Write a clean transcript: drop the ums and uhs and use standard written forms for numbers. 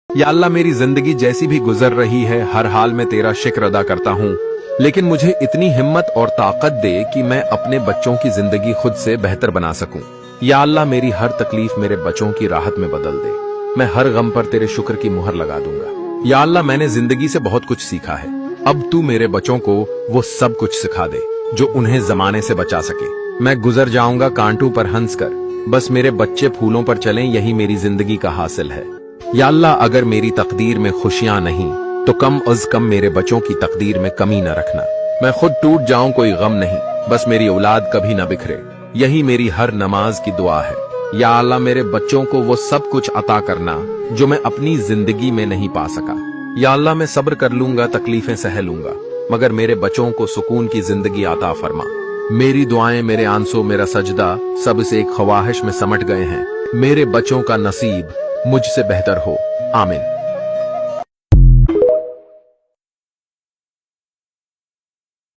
या अल्लाह मेरी जिंदगी जैसी भी गुजर रही है हर हाल में तेरा शुक्र अदा करता हूँ, लेकिन मुझे इतनी हिम्मत और ताकत दे कि मैं अपने बच्चों की जिंदगी खुद से बेहतर बना सकूं। या अल्लाह मेरी हर तकलीफ मेरे बच्चों की राहत में बदल दे, मैं हर गम पर तेरे शुक्र की मुहर लगा दूंगा। या अल्लाह मैंने जिंदगी से बहुत कुछ सीखा है, अब तू मेरे बच्चों को वो सब कुछ सिखा दे जो उन्हें जमाने से बचा सके। मैं गुजर जाऊंगा कांटों पर हंस कर, बस मेरे बच्चे फूलों पर चलें, यही मेरी जिंदगी का हासिल है। या अल्लाह अगर मेरी तकदीर में खुशियां नहीं तो कम अज कम मेरे बच्चों की तकदीर में कमी न रखना। मैं खुद टूट जाऊं कोई गम नहीं, बस मेरी औलाद कभी न बिखरे, यही मेरी हर नमाज की दुआ है। या अल्लाह मेरे बच्चों को वो सब कुछ अता करना जो मैं अपनी जिंदगी में नहीं पा सका। या अल्लाह मैं सब्र कर लूंगा, तकलीफें सह लूंगा, मगर मेरे बच्चों को सुकून की जिंदगी अता फरमा। मेरी दुआएं, मेरे आंसू, मेरा सजदा सब इस एक ख्वाहिश में समट गए हैं, मेरे बच्चों का नसीब मुझसे बेहतर हो। आमीन।